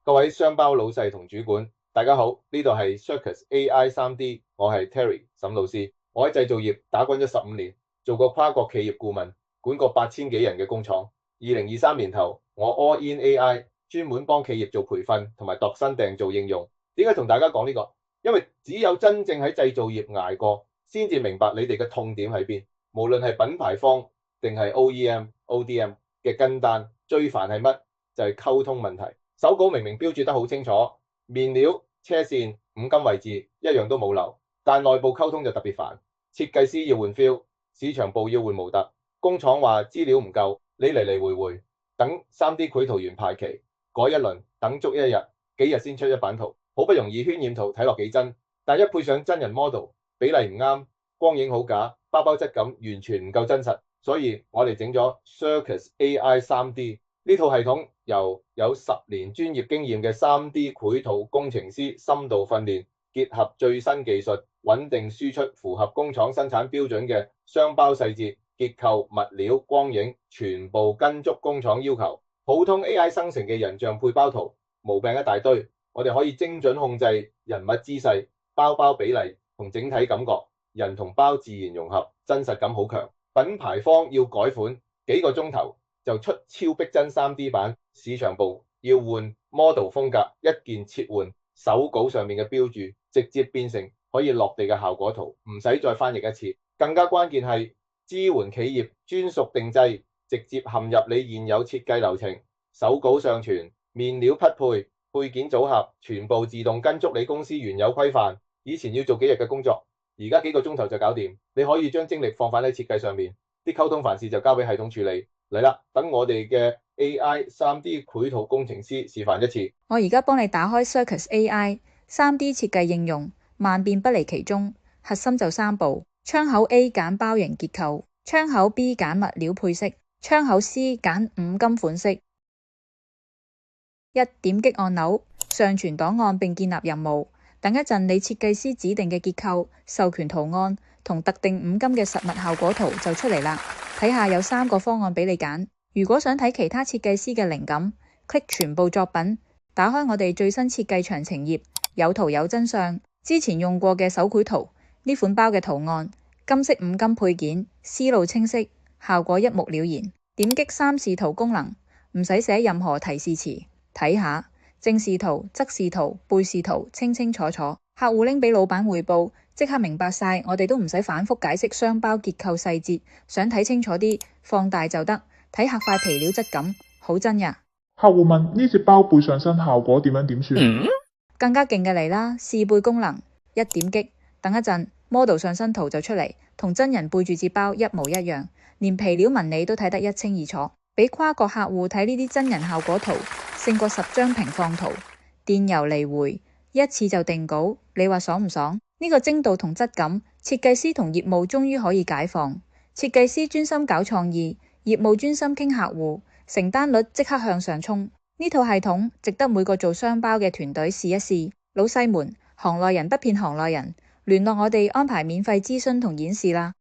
各位商包老細同主管，大家好，呢度係 Circus AI 3D，我係 Terry 沈老師。我喺製造業打滾咗15年，做過跨國企業顧問，管過8000幾人嘅工廠。2023年頭，我 All in AI，專門幫企業做培訓同埋度身訂造應用。點解同大家講呢個？因為只有真正喺製造業捱過，先至明白你哋嘅痛點喺邊。無論係品牌方定係 OEM、ODM 嘅跟單，最煩係乜？就係溝通問題。手稿明明標註得好清楚，面料、車線、五金位置一樣都冇漏，但內部溝通就特別煩。設計師要換 feel，市場部要換模特，工廠話資料唔夠，你嚟嚟回回等 3D 繪圖員排期，改一輪，等足一日，幾日先出一版圖，好不容易渲染圖睇落幾真，但一配上真人 model，比例唔啱，光影好假，包包質感完全唔夠真實，所以我哋整咗 Circus AI 3D。呢套系統由有10年專業經驗嘅 3D 繪圖工程師深度訓練，結合最新技術，穩定輸出符合工廠生產標準嘅雙包細節、結構、物料、光影，全部跟足工廠要求。普通 AI 生成嘅人像配包圖，毛病一大堆，我哋可以精準控制人物姿勢、包包比例同整體感覺，人同包自然融合，真實感好強。品牌方要改款，幾個鐘頭就出超逼真 3D 版，市場部要換 model 風格，一鍵切換手稿上面嘅標註，直接變成可以落地嘅效果圖，唔使再翻譯一次。更加關鍵係支援企業專屬定製，直接嵌入你現有設計流程，手稿上傳、面料匹配、配件組合，全部自動跟足你公司原有規範。以前要做幾日嘅工作，而家幾個鐘頭就搞掂。你可以將精力放返喺設計上面，啲溝通煩事就交俾系統處理。嚟啦，等我哋嘅 AI 3D 繪圖工程師示範一次。我而家幫你打開 Circus AI 3D 設計應用，萬變不離其宗，核心就3步：窗口 A 揀包型結構，窗口 B 揀物料配色，窗口 C 揀五金款式。點擊按鈕，上傳檔案並建立任務。等一陣，你設計師指定嘅結構、授權圖案同特定五金嘅實物效果圖就出嚟啦。睇下有3個方案俾你揀。如果想睇其他設計師嘅靈感，click 全部作品，打開我哋最新設計詳情頁，有圖有真相。之前用過嘅手繪圖，呢款包嘅圖案，金色五金配件，思路清晰，效果一目了然。點擊3視圖功能，唔使寫任何提示詞，睇下正視圖、側視圖、背視圖，清清楚楚。客戶拎俾老闆匯報，即刻明白晒，我哋都唔使反覆解釋雙包結構細節。想睇清楚啲，放大就得。睇下塊皮料質感，好真呀。客戶問呢隻包背上身效果點樣點算？更加勁嘅嚟啦，試背功能，一點擊，等一陣 model 上身圖就出嚟，同真人背住隻包一模一樣，連皮料紋理都睇得一清二楚。俾跨國客戶睇呢啲真人效果圖，勝過10張平放圖。電郵嚟回，一次就定稿，你話爽唔爽？呢個精度同質感，設計師同業務終於可以解放。設計師專心搞創意，業務專心傾客戶，成單率即刻向上衝。呢套系統值得每個做雙包嘅團隊試一試。老細們，行內人不騙行內人，聯絡我哋安排免費諮詢同演示啦。